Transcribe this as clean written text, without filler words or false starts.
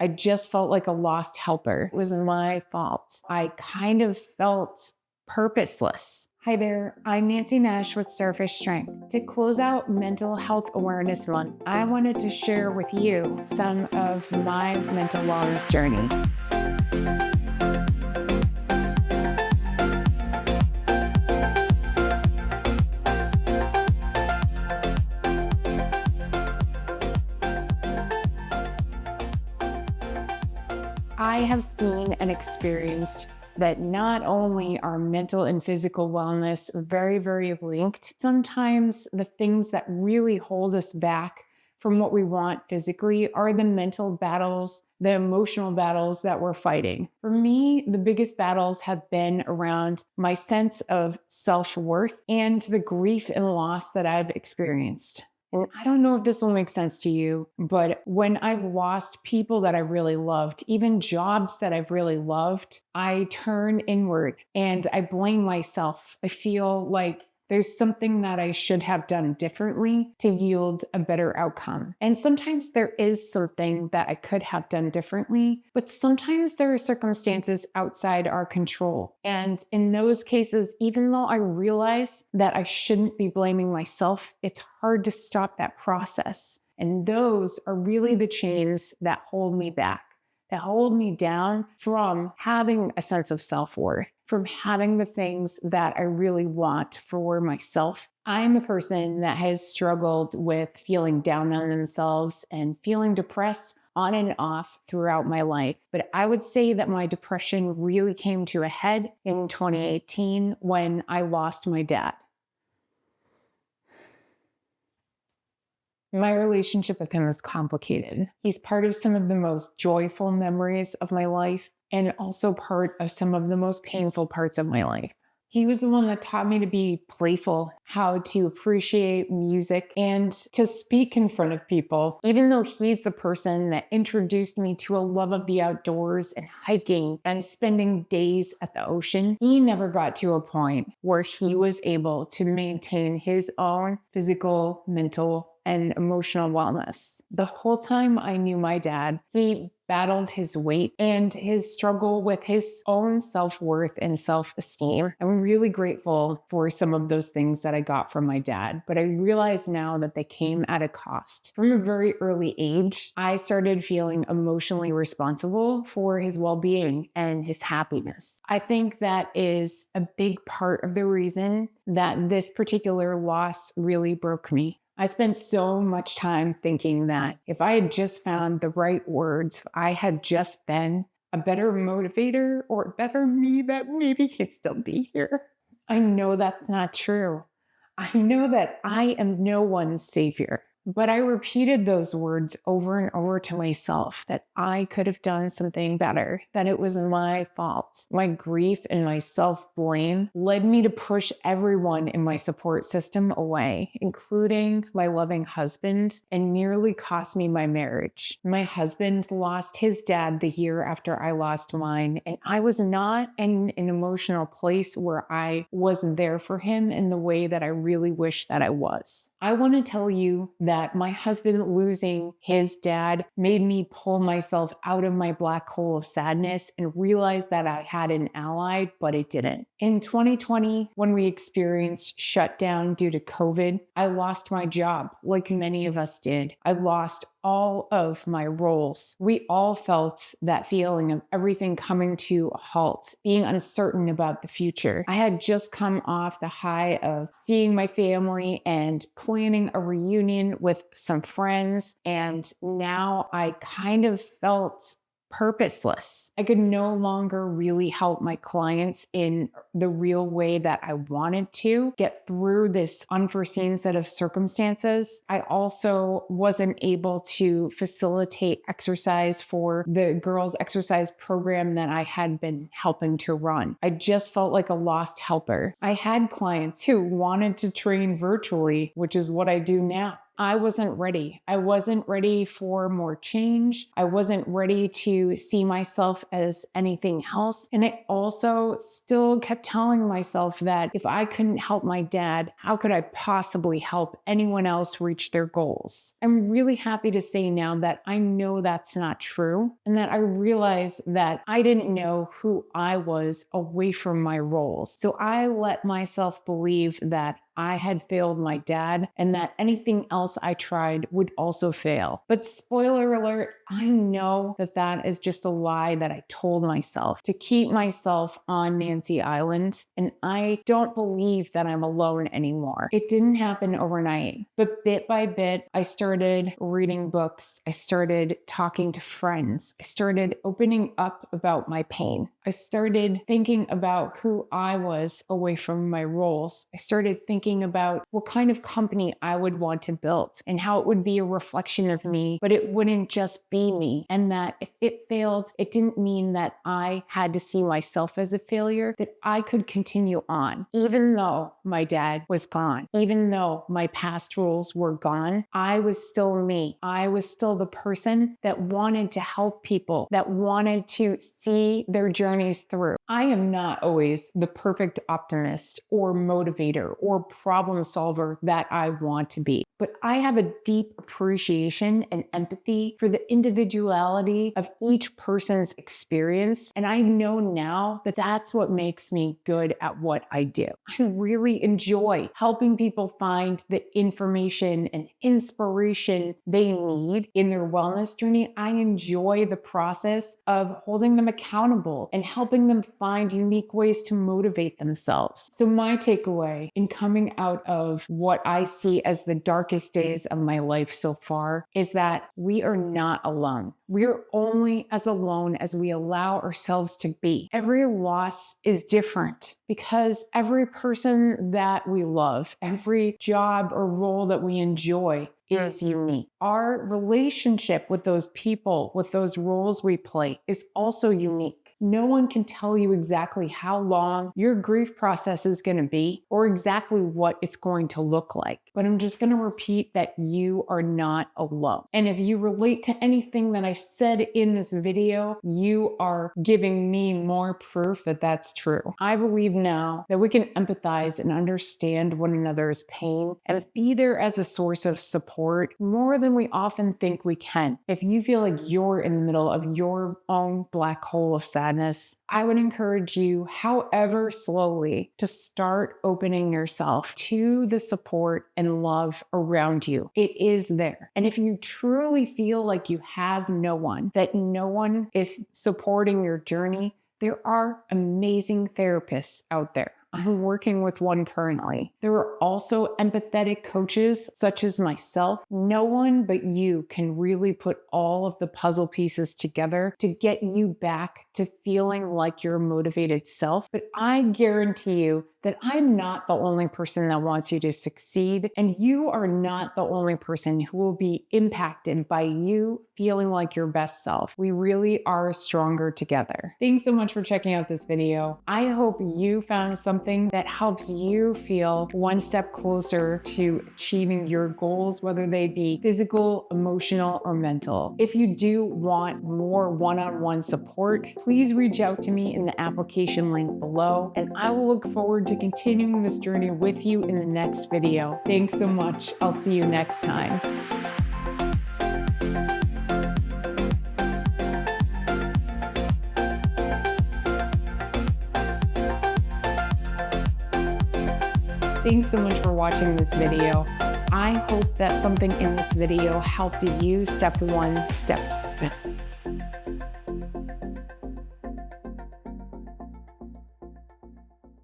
I just felt like a lost helper. It was my fault. I kind of felt purposeless. Hi there, I'm Nancy Nash with Starfish Strength. To close out Mental Health Awareness Month, I wanted to share with you some of my mental wellness journey. I have seen and experienced that not only are mental and physical wellness very, very linked, sometimes the things that really hold us back from what we want physically are the mental battles, the emotional battles that we're fighting. For me, the biggest battles have been around my sense of self-worth and the grief and loss that I've experienced. And I don't know if this will make sense to you, but when I've lost people that I really loved, even jobs that I've really loved, I turn inward and I blame myself. I feel like there's something that I should have done differently to yield a better outcome. And sometimes there is something that I could have done differently, but sometimes there are circumstances outside our control. And in those cases, even though I realize that I shouldn't be blaming myself, it's hard to stop that process. And those are really the chains that hold me back, that hold me down from having a sense of self-worth, from having the things that I really want for myself. I'm a person that has struggled with feeling down on themselves and feeling depressed on and off throughout my life. But I would say that my depression really came to a head in 2018 when I lost my dad. My relationship with him is complicated. He's part of some of the most joyful memories of my life and also part of some of the most painful parts of my life. He was the one that taught me to be playful, how to appreciate music, and to speak in front of people. Even though he's the person that introduced me to a love of the outdoors and hiking and spending days at the ocean, he never got to a point where he was able to maintain his own physical, mental, and emotional wellness. The whole time I knew my dad, he battled his weight and his struggle with his own self-worth and self-esteem. I'm really grateful for some of those things that I got from my dad, but I realize now that they came at a cost. From a very early age, I started feeling emotionally responsible for his well-being and his happiness. I think that is a big part of the reason that this particular loss really broke me. I spent so much time thinking that if I had just found the right words, if I had just been a better motivator or a better me, that maybe he'd still be here. I know that's not true. I know that I am no one's savior. But I repeated those words over and over to myself that I could have done something better, that it was my fault. My grief and my self-blame led me to push everyone in my support system away, including my loving husband, and nearly cost me my marriage. My husband lost his dad the year after I lost mine, and I was not in an emotional place where I wasn't there for him in the way that I really wish that I was. I want to tell you that my husband losing his dad made me pull myself out of my black hole of sadness and realize that I had an ally, but it didn't. In 2020, when we experienced shutdown due to COVID, I lost my job, like many of us did. I lost all of my roles. We all felt that feeling of everything coming to a halt, being uncertain about the future. I had just come off the high of seeing my family and planning a reunion with some friends, and now I kind of felt purposeless. I could no longer really help my clients in the real way that I wanted to get through this unforeseen set of circumstances. I also wasn't able to facilitate exercise for the girls' exercise program that I had been helping to run. I just felt like a lost helper. I had clients who wanted to train virtually, which is what I do now. I wasn't ready. I wasn't ready for more change. I wasn't ready to see myself as anything else. And I also still kept telling myself that if I couldn't help my dad, how could I possibly help anyone else reach their goals? I'm really happy to say now that I know that's not true, and that I realize that I didn't know who I was away from my roles. So I let myself believe that I had failed my dad and that anything else I tried would also fail. But spoiler alert, I know that that is just a lie that I told myself to keep myself on Nancy Island. And I don't believe that I'm alone anymore. It didn't happen overnight, but bit by bit, I started reading books. I started talking to friends. I started opening up about my pain. I started thinking about who I was away from my roles. I started thinking about what kind of company I would want to build and how it would be a reflection of me, but it wouldn't just be me. And that if it failed, it didn't mean that I had to see myself as a failure, that I could continue on. Even though my dad was gone, even though my past roles were gone, I was still me. I was still the person that wanted to help people, that wanted to see their journeys through. I am not always the perfect optimist or motivator or problem solver that I want to be. But I have a deep appreciation and empathy for the individuality of each person's experience. And I know now that that's what makes me good at what I do. I really enjoy helping people find the information and inspiration they need in their wellness journey. I enjoy the process of holding them accountable and helping them find unique ways to motivate themselves. So my takeaway in coming out of what I see as the darkest days of my life so far is that we are not alone. We're only as alone as we allow ourselves to be. Every loss is different because every person that we love, every job or role that we enjoy is unique. Our relationship with those people, with those roles we play, is also unique. No one can tell you exactly how long your grief process is going to be or exactly what it's going to look like. But I'm just going to repeat that you are not alone. And if you relate to anything that I said in this video, you are giving me more proof that that's true. I believe now that we can empathize and understand one another's pain and be there as a source of support more than we often think we can. If you feel like you're in the middle of your own black hole of sadness, I would encourage you, however slowly, to start opening yourself to the support and love around you. It is there. And if you truly feel like you have no one, that no one is supporting your journey, there are amazing therapists out there. I'm working with one currently. There are also empathetic coaches such as myself. No one but you can really put all of the puzzle pieces together to get you back to feeling like your motivated self. But I guarantee you that I'm not the only person that wants you to succeed, and you are not the only person who will be impacted by you feeling like your best self. We really are stronger together. Thanks so much for checking out this video. I hope you found something that helps you feel one step closer to achieving your goals, whether they be physical, emotional, or mental. If you do want more one-on-one support, please reach out to me in the application link below, and I will look forward to continuing this journey with you in the next video. Thanks so much. I'll see you next time. Thanks so much for watching this video. I hope that something in this video helped you step one step